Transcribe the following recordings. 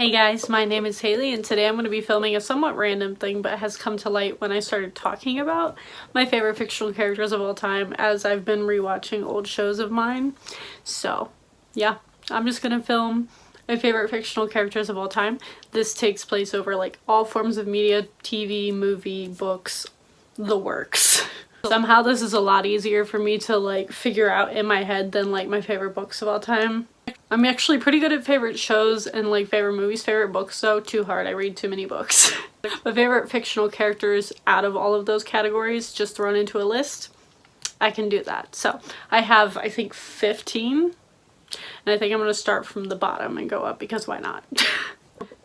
Hey guys, my name is Haley and today I'm going to be filming a somewhat random thing but has come to light when I started talking about my favorite fictional characters of all time as I've been rewatching old shows of mine. So yeah, I'm just going to film my favorite fictional characters of all time. This takes place over like all forms of media, TV, movie, books, the works. Somehow this is a lot easier for me to like figure out in my head than like my favorite books of all time. I'm actually pretty good at favorite shows and like favorite movies. Favorite books though, too hard. I read too many books. My favorite fictional characters out of all of those categories, just thrown into a list, I can do that. So I have, I think, 15. And I think I'm going to start from the bottom and go up because why not?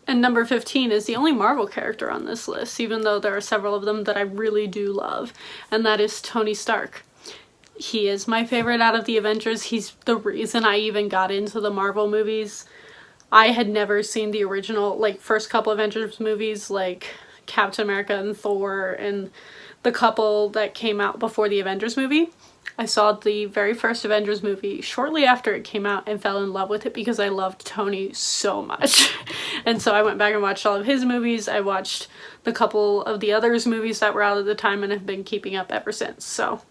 And number 15 is the only Marvel character on this list, even though there are several of them that I really do love. And that is Tony Stark. He is my favorite out of the Avengers. He's the reason I even got into the Marvel movies. I had never seen the original, like, first couple Avengers movies, like Captain America and Thor and the couple that came out before the Avengers movie. I saw the very first Avengers movie shortly after it came out and fell in love with it because I loved Tony so much. And so I went back and watched all of his movies. I watched the couple of the others movies that were out at the time and have been keeping up ever since. So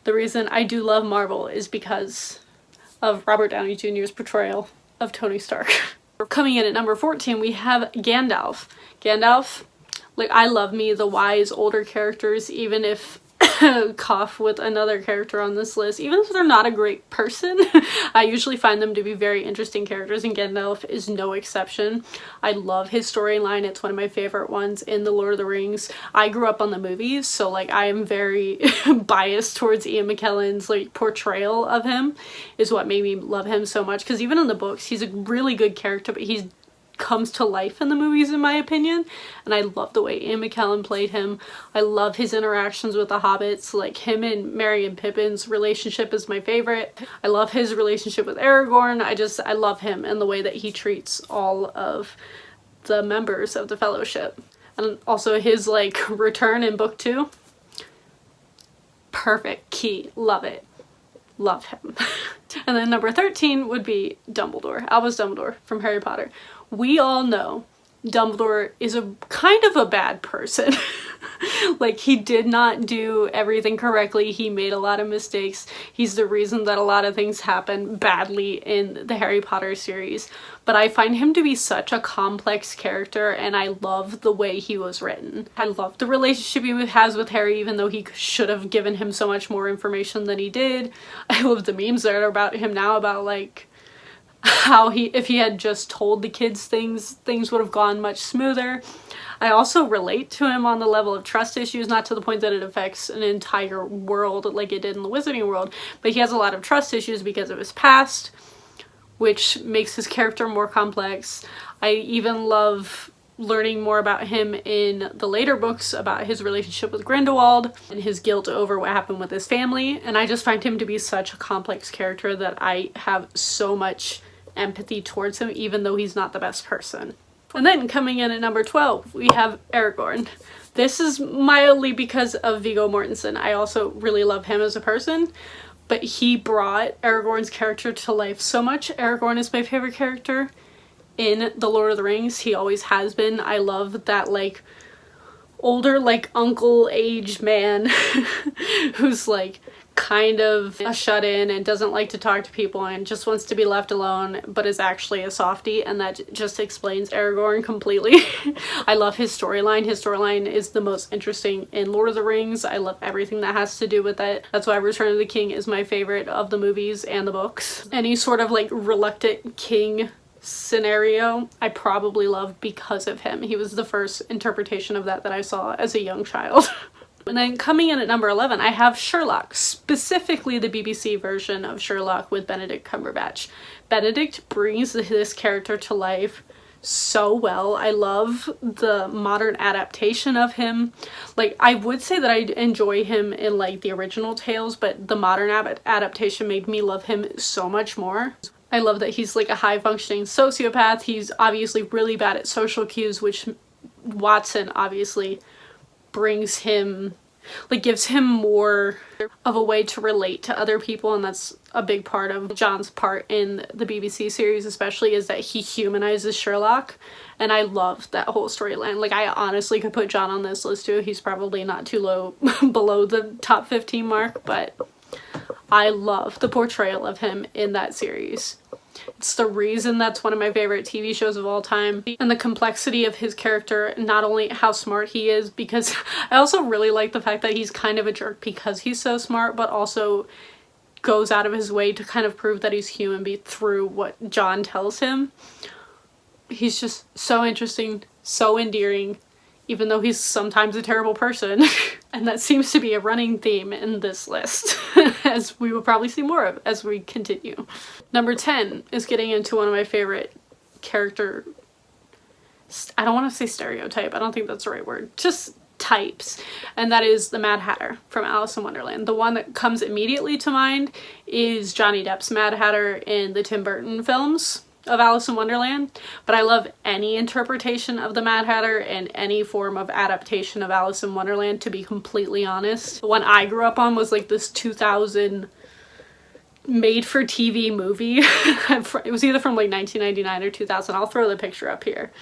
the reason I do love Marvel is because of Robert Downey Jr.'s portrayal of Tony Stark. Coming in at number 14, we have Gandalf. Gandalf, like, I love me the wise older characters, even if cough with another character on this list. Even if they're not a great person, I usually find them to be very interesting characters, and Gandalf is no exception. I love his storyline. It's one of my favorite ones in The Lord of the Rings. I grew up on the movies, so like I am very biased towards Ian McKellen's like portrayal of him is what made me love him so much, because even in the books he's a really good character, but he's comes to life in the movies in my opinion, and I love the way Ian McKellen played him. I love his interactions with the hobbits. Like, him and Merry and Pippin's relationship is my favorite. I love his relationship with Aragorn. I love him and the way that he treats all of the members of the Fellowship. And also his like return in book 2, perfect, key, love it, love him. And then number 13 would be Dumbledore, Albus Dumbledore from Harry Potter. We all know Dumbledore is a kind of a bad person. Like, he did not do everything correctly. He made a lot of mistakes. He's the reason that a lot of things happen badly in the Harry Potter series. But I find him to be such a complex character, and I love the way he was written. I love the relationship he has with Harry, even though he should have given him so much more information than he did. I love the memes that are about him now about like how if he had just told the kids things would have gone much smoother. I also relate to him on the level of trust issues, not to the point that it affects an entire world like it did in the Wizarding world, but he has a lot of trust issues because of his past, which makes his character more complex. I even love learning more about him in the later books about his relationship with Grindelwald and his guilt over what happened with his family, and I just find him to be such a complex character that I have so much empathy towards him, even though he's not the best person. And then coming in at number 12, we have Aragorn. This is mildly because of Viggo Mortensen. I also really love him as a person, but he brought Aragorn's character to life so much. Aragorn is my favorite character in The Lord of the Rings. He always has been. I love that like older like uncle aged man who's like kind of a shut-in and doesn't like to talk to people and just wants to be left alone, but is actually a softie, and that just explains Aragorn completely. I love his storyline. His storyline is the most interesting in Lord of the Rings. I love everything that has to do with it. That's why Return of the King is my favorite of the movies and the books. Any sort of like reluctant king scenario I probably love because of him. He was the first interpretation of that I saw as a young child. And then coming in at number 11, I have Sherlock, specifically the BBC version of Sherlock with Benedict Cumberbatch. Benedict brings this character to life so well. I love the modern adaptation of him. Like, I would say that I enjoy him in like the original tales, but the modern adaptation made me love him so much more. I love that he's like a high-functioning sociopath. He's obviously really bad at social cues, which Watson obviously brings him like gives him more of a way to relate to other people, and that's a big part of John's part in the BBC series especially, is that he humanizes Sherlock, and I love that whole storyline. Like, I honestly could put John on this list too. He's probably not too low below the top 15 mark, but I love the portrayal of him in that series. It's the reason that's one of my favorite TV shows of all time, and the complexity of his character, not only how smart he is, because I also really like the fact that he's kind of a jerk because he's so smart, but also goes out of his way to kind of prove that he's human through what John tells him. He's just so interesting, so endearing, even though he's sometimes a terrible person. And that seems to be a running theme in this list, as we will probably see more of as we continue. Number 10 is getting into one of my favorite character, I don't want to say stereotype, I don't think that's the right word, just types, and that is the Mad Hatter from Alice in Wonderland. The one that comes immediately to mind is Johnny Depp's Mad Hatter in the Tim Burton films of Alice in Wonderland, but I love any interpretation of the Mad Hatter and any form of adaptation of Alice in Wonderland, to be completely honest. The one I grew up on was like this 2000 made-for-TV movie. It was either from like 1999 or 2000. I'll throw the picture up here.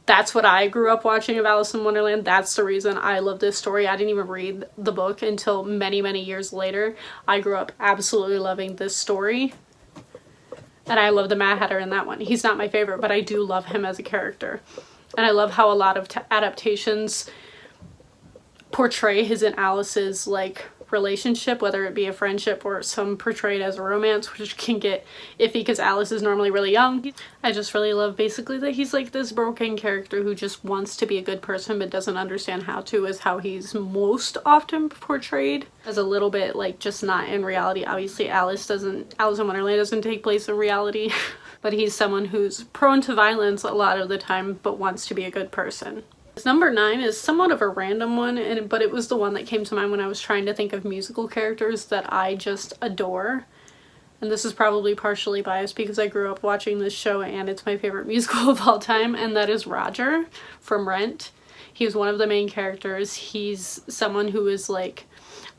That's what I grew up watching of Alice in Wonderland. That's the reason I love this story. I didn't even read the book until many, many years later. I grew up absolutely loving this story. And I love the Mad Hatter in that one. He's not my favorite, but I do love him as a character. And I love how a lot of adaptations portray his and Alice's like relationship, whether it be a friendship or some portrayed as a romance, which can get iffy because Alice is normally really young. I just really love basically that he's like this broken character who just wants to be a good person but doesn't understand how to, is how he's most often portrayed, as a little bit like just not in reality. Obviously Alice in Wonderland doesn't take place in reality, but he's someone who's prone to violence a lot of the time but wants to be a good person. Number 9 is somewhat of a random one, but it was the one that came to mind when I was trying to think of musical characters that I just adore. And this is probably partially biased because I grew up watching this show and it's my favorite musical of all time, and that is Roger from Rent. He's one of the main characters. He's someone who is like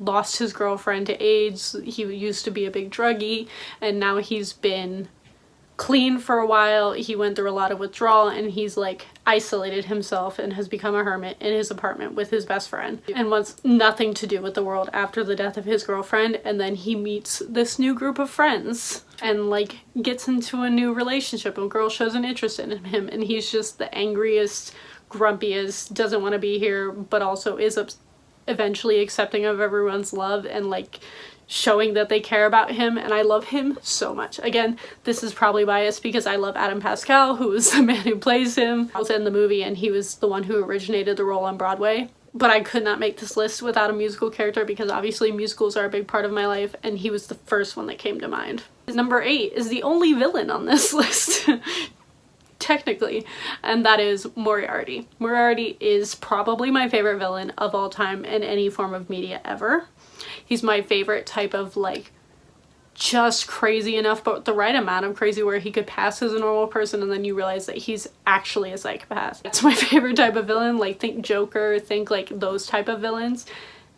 lost his girlfriend to AIDS. He used to be a big druggie, and now he's been clean for a while. He went through a lot of withdrawal, and he's like isolated himself and has become a hermit in his apartment with his best friend and wants nothing to do with the world after the death of his girlfriend. And then he meets this new group of friends and like gets into a new relationship, and a girl shows an interest in him, and he's just the angriest, grumpiest, doesn't want to be here, but also is eventually accepting of everyone's love and like showing that they care about him, and I love him so much. Again, this is probably biased because I love Adam Pascal, who is the man who plays him. I was in the movie and he was the one who originated the role on Broadway. But I could not make this list without a musical character because obviously musicals are a big part of my life, and he was the first one that came to mind. Number 8 is the only villain on this list, technically, and that is Moriarty. Moriarty is probably my favorite villain of all time in any form of media ever. He's my favorite type of like just crazy enough, but the right amount of crazy where he could pass as a normal person and then you realize that he's actually a psychopath. It's my favorite type of villain. Like think Joker, think like those type of villains.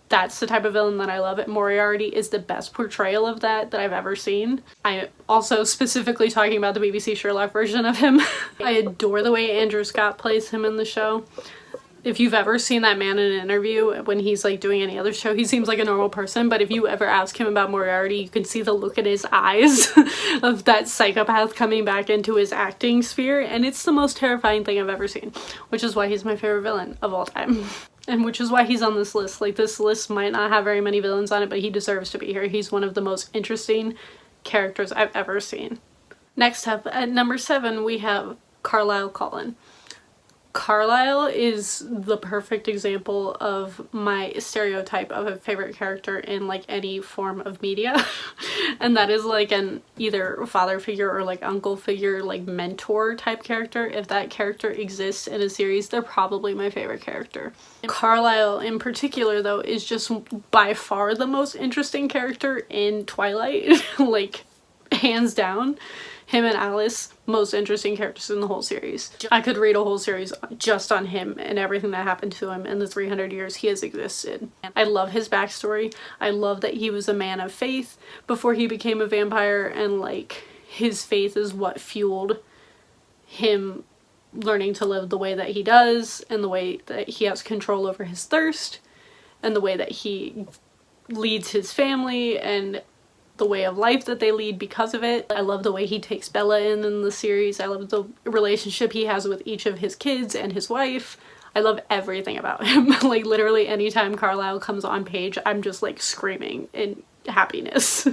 That's the type of villain that I love. Moriarty is the best portrayal of that I've ever seen. I also specifically talking about the BBC Sherlock version of him. I adore the way Andrew Scott plays him in the show. If you've ever seen that man in an interview when he's like doing any other show, he seems like a normal person, but if you ever ask him about Moriarty, you can see the look in his eyes of that psychopath coming back into his acting sphere, and it's the most terrifying thing I've ever seen, which is why he's my favorite villain of all time. And which is why he's on this list. Like, this list might not have very many villains on it, but he deserves to be here. He's one of the most interesting characters I've ever seen. Next up, at number 7, we have Carlisle Cullen. Carlisle is the perfect example of my stereotype of a favorite character in like any form of media. And that is like an either father figure or like uncle figure, like mentor type character. If that character exists in a series, they're probably my favorite character. Carlisle in particular though is just by far the most interesting character in Twilight, like hands down. Him and Alice, most interesting characters in the whole series. I could read a whole series just on him and everything that happened to him in the 300 years he has existed. I love his backstory. I love that he was a man of faith before he became a vampire, and like his faith is what fueled him learning to live the way that he does, and the way that he has control over his thirst, and the way that he leads his family, and the way of life that they lead because of it. I love the way he takes Bella in the series. I love the relationship he has with each of his kids and his wife. I love everything about him. Like literally anytime Carlisle comes on page, I'm just like screaming in happiness.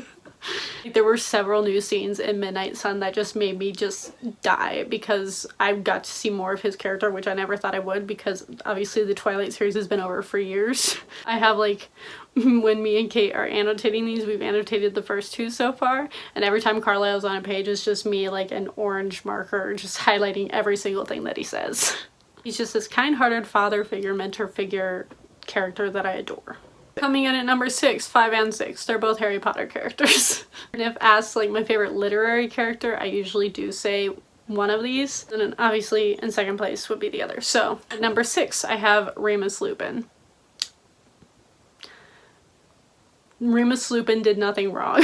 There were several new scenes in Midnight Sun that just made me just die, because I got to see more of his character, which I never thought I would, because obviously the Twilight series has been over for years. I have like, when me and Kate are annotating these, we've annotated the first 2 so far, and every time Carlisle's on a page, it's just me like an orange marker just highlighting every single thing that he says. He's just this kind-hearted father figure, mentor figure character that I adore. Coming in at number 6, 5 and 6, they're both Harry Potter characters. And if asked like my favorite literary character, I usually do say one of these, and then obviously in second place would be the other. So at number 6, I have Remus Lupin. Remus Lupin did nothing wrong.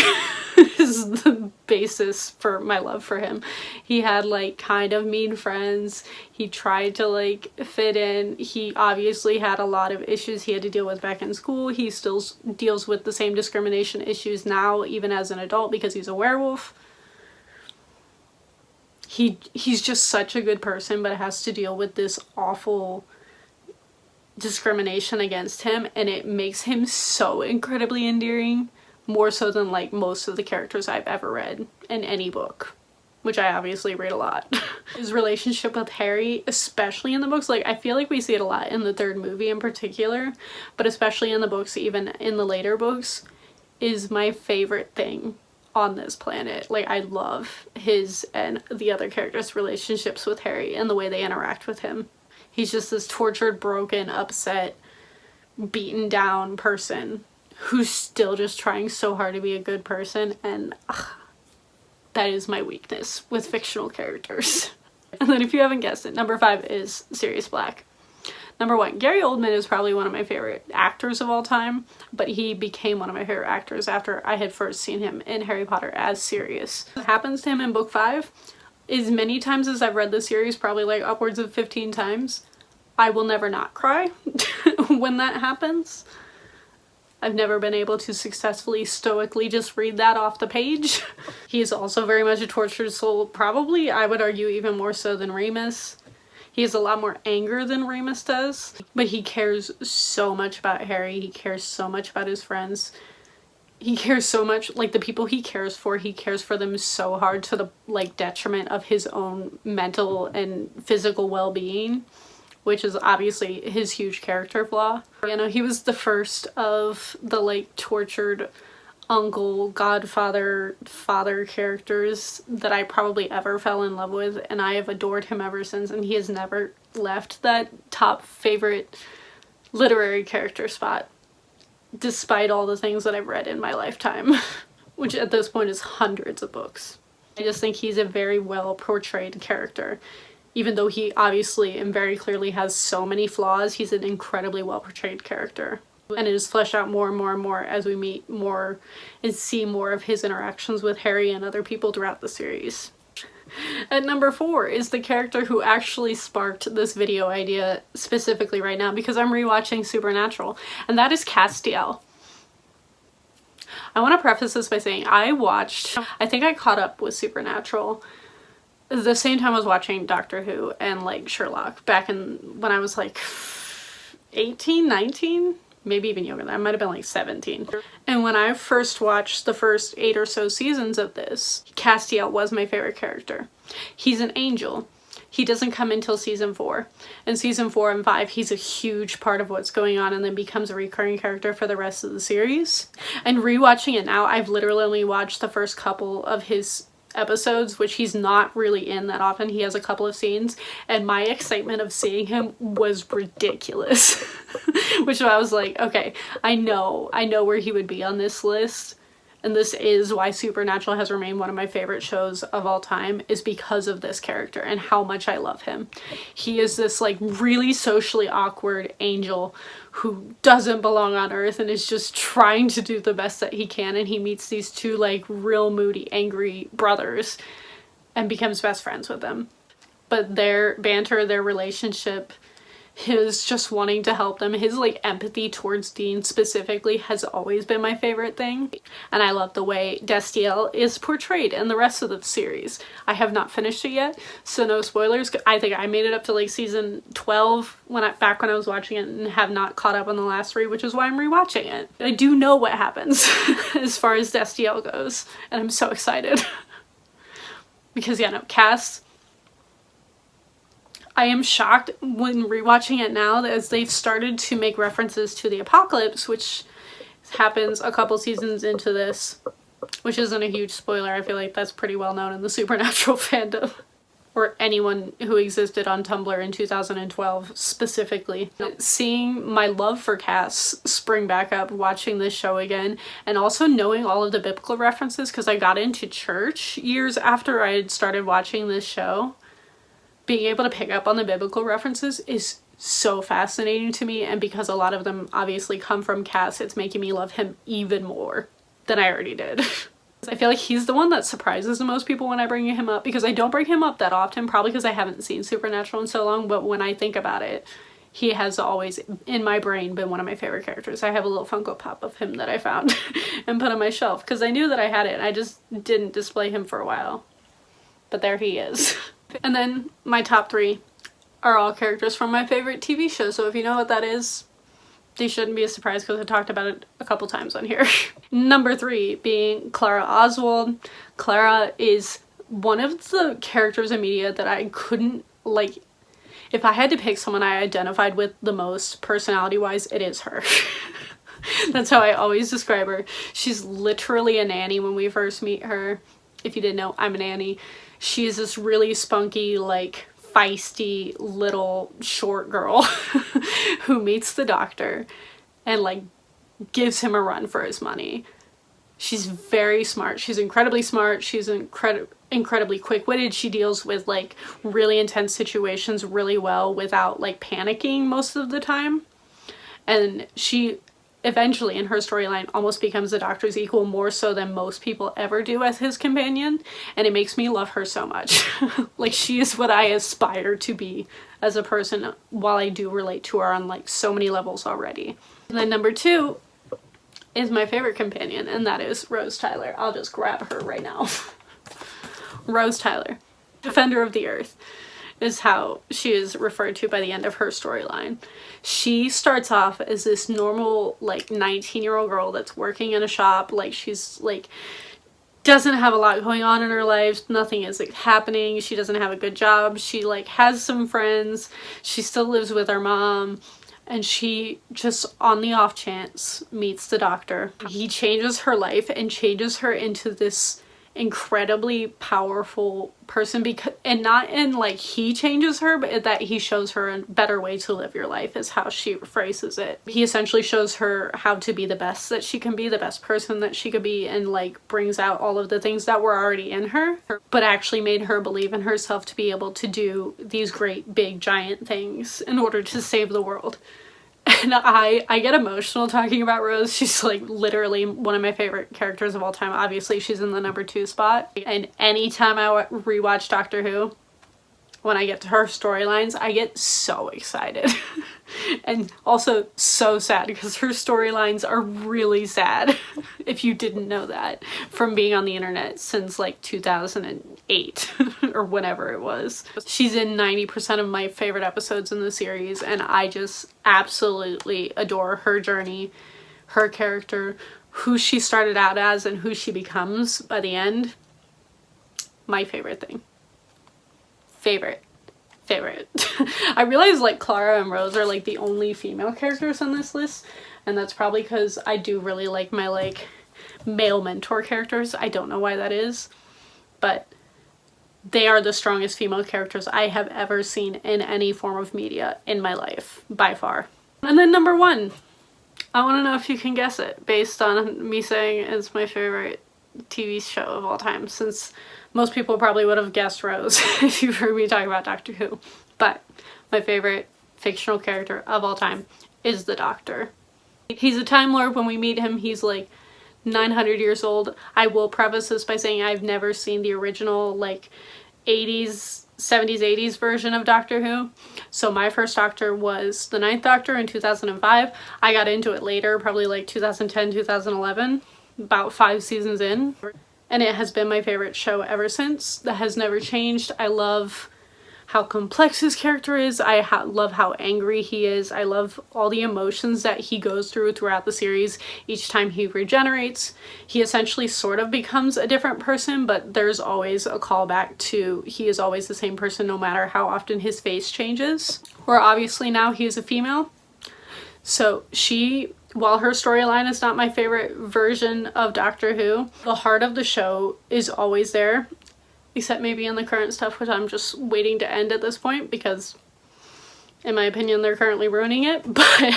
Is the basis for my love for him. He had like kind of mean friends. He tried to like fit in. He obviously had a lot of issues he had to deal with back in school. He still deals with the same discrimination issues now, even as an adult, because he's a werewolf. He's just such a good person, but has to deal with this awful discrimination against him, and it makes him so incredibly endearing. More so than like most of the characters I've ever read in any book, which I obviously read a lot. His relationship with Harry, especially in the books, like I feel like we see it a lot in the 3rd movie in particular, but especially in the books, even in the later books, is my favorite thing on this planet. Like I love his and the other characters' relationships with Harry and the way they interact with him. He's just this tortured, broken, upset, beaten down person who's still just trying so hard to be a good person, and that is my weakness with fictional characters. And then if you haven't guessed it, number 5 is Sirius Black. Number 1, Gary Oldman is probably one of my favorite actors of all time, but he became one of my favorite actors after I had first seen him in Harry Potter as Sirius. What happens to him in book 5 is, many times as I've read the series, probably like upwards of 15 times, I will never not cry when that happens. I've never been able to successfully stoically just read that off the page. He is also very much a tortured soul, probably, I would argue, even more so than Remus. He has a lot more anger than Remus does, but he cares so much about Harry. He cares so much about his friends. He cares so much, like the people he cares for them so hard, to the like detriment of his own mental and physical well-being, which is obviously his huge character flaw. You know, he was the first of the like tortured uncle, godfather, father characters that I probably ever fell in love with, and I have adored him ever since, and he has never left that top favorite literary character spot, despite all the things that I've read in my lifetime, which at this point is hundreds of books. I just think he's a very well portrayed character. Even though he obviously and very clearly has so many flaws, he's an incredibly well portrayed character. And it is fleshed out more and more and more as we meet more and see more of his interactions with Harry and other people throughout the series. At number 4 is the character who actually sparked this video idea specifically right now, because I'm rewatching Supernatural, and that is Castiel. I want to preface this by saying I think I caught up with Supernatural the same time I was watching Doctor Who and like Sherlock, back in when I was like 18, 19, maybe even younger. I might have been like 17. And when I first watched the first 8 or so seasons of this, Castiel was my favorite character. He's an angel. He doesn't come until season 4. In season 4 and 5, he's a huge part of what's going on, and then becomes a recurring character for the rest of the series. And rewatching it now, I've literally only watched the first couple of his episodes, which he's not really in that often. He has a couple of scenes, and my excitement of seeing him was ridiculous. Which I was like, okay, I know where he would be on this list, and this is why Supernatural has remained one of my favorite shows of all time, is because of this character and how much I love him. He is this like really socially awkward angel who doesn't belong on Earth and is just trying to do the best that he can, and he meets these two like real moody, angry brothers and becomes best friends with them. But their banter, their relationship, his just wanting to help them, his like empathy towards Dean specifically has always been my favorite thing. And I love the way Destiel is portrayed in the rest of the series. I have not finished it yet, so no spoilers. I think I made it up to like season 12 back when I was watching it, and have not caught up on the last 3, which is why I'm rewatching it. I do know what happens as far as Destiel goes, and I'm so excited. Because yeah, no, Cass, I am shocked when rewatching it now as they've started to make references to the apocalypse, which happens a couple seasons into this, which isn't a huge spoiler. I feel like that's pretty well known in the Supernatural fandom, or anyone who existed on Tumblr in 2012 specifically. Seeing my love for Cass spring back up watching this show again, and also knowing all of the biblical references, because I got into church years after I had started watching this show. Being able to pick up on the biblical references is so fascinating to me, and because a lot of them obviously come from Cass, it's making me love him even more than I already did. I feel like he's the one that surprises the most people when I bring him up, because I don't bring him up that often, probably because I haven't seen Supernatural in so long, but when I think about it, he has always, in my brain, been one of my favorite characters. I have a little Funko Pop of him that I found and put on my shelf, because I knew that I had it, and I just didn't display him for a while. But there he is. And then my top 3 are all characters from my favorite TV show, so if you know what that is, they shouldn't be a surprise because I talked about it a couple times on here. Number 3 being Clara Oswald. Clara is one of the characters in media that I couldn't, like, if I had to pick someone I identified with the most personality-wise, it is her. That's how I always describe her. She's literally a nanny when we first meet her. If you didn't know, I'm a nanny. She's this really spunky, like, feisty little short girl who meets the doctor and like gives him a run for his money. She's very smart. She's incredibly smart. She's incredibly quick-witted. She deals with like really intense situations really well without like panicking most of the time. And she eventually in her storyline almost becomes the doctor's equal, more so than most people ever do as his companion, and it makes me love her so much. Like, she is what I aspire to be as a person, while I do relate to her on like so many levels already. And then number 2 is my favorite companion, and that is Rose Tyler. I'll just grab her right now. Rose Tyler, Defender of the Earth, is how she is referred to by the end of her storyline. She starts off as this normal, like, 19-year-old girl that's working in a shop. Like, she's, like, doesn't have a lot going on in her life. Nothing is, like, happening. She doesn't have a good job. She, like, has some friends. She still lives with her mom. And she just, on the off chance, meets the doctor. He changes her life and changes her into this incredibly powerful person, because, and not in like he changes her, but that he shows her a better way to live your life is how she phrases it. He essentially shows her how to be the best that she can be, the best person that she could be, and like brings out all of the things that were already in her, but actually made her believe in herself to be able to do these great big giant things in order to save the world. And I get emotional talking about Rose. She's like literally one of my favorite characters of all time. Obviously, she's in the number 2 spot. And anytime I rewatch Doctor Who, when I get to her storylines, I get so excited. And also so sad, because her storylines are really sad, if you didn't know that, from being on the internet since like 2008 or whenever it was. She's in 90% of my favorite episodes in the series, and I just absolutely adore her journey, her character, who she started out as and who she becomes by the end. My favorite thing. Favorite. I realize like Clara and Rose are like the only female characters on this list, and that's probably because I do really like my like male mentor characters. I don't know why that is, but they are the strongest female characters I have ever seen in any form of media in my life, by far. And then number 1, I want to know if you can guess it based on me saying it's my favorite TV show of all time, since most people probably would have guessed Rose if you've heard me talk about Doctor Who. But my favorite fictional character of all time is the Doctor. He's a Time Lord. When we meet him, he's like 900 years old. I will preface this by saying I've never seen the original like 80s, 70s, 80s version of Doctor Who. So my first Doctor was the 9th Doctor in 2005. I got into it later, probably like 2010, 2011, about 5 seasons in. And it has been my favorite show ever since. That has never changed. I love how complex his character is. I love how angry he is. I love all the emotions that he goes through throughout the series. Each time he regenerates, he essentially sort of becomes a different person, but there's always a callback to he is always the same person no matter how often his face changes. Or obviously now he is a female. So she, while her storyline is not my favorite version of Doctor Who, the heart of the show is always there. Except maybe in the current stuff, which I'm just waiting to end at this point because, in my opinion, they're currently ruining it. But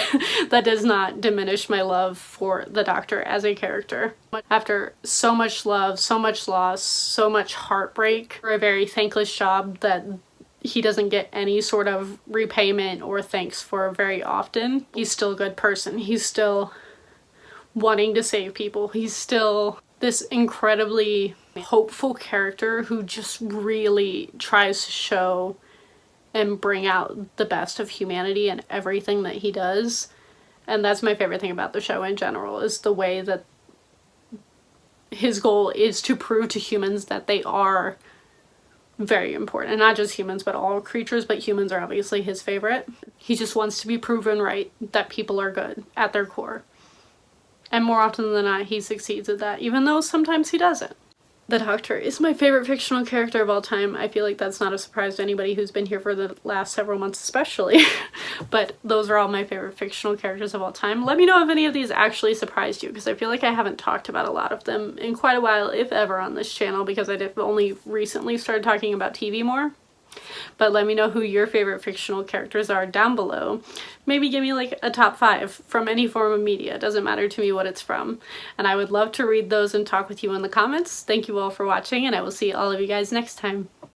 that does not diminish my love for the Doctor as a character. After so much love, so much loss, so much heartbreak, for a very thankless job that he doesn't get any sort of repayment or thanks for very often, he's still a good person. He's still wanting to save people. He's still this incredibly hopeful character who just really tries to show and bring out the best of humanity in everything that he does. And that's my favorite thing about the show in general, is the way that his goal is to prove to humans that they are very important. And not just humans, but all creatures, but humans are obviously his favorite. He just wants to be proven right that people are good at their core. And more often than not, he succeeds at that, even though sometimes he doesn't. The Doctor is my favorite fictional character of all time. I feel like that's not a surprise to anybody who's been here for the last several months especially. But those are all my favorite fictional characters of all time. Let me know if any of these actually surprised you, because I feel like I haven't talked about a lot of them in quite a while, if ever, on this channel, because I only recently started talking about TV more. But let me know who your favorite fictional characters are down below. Maybe give me like a top 5 from any form of media. It doesn't matter to me what it's from. And I would love to read those and talk with you in the comments. Thank you all for watching, and I will see all of you guys next time.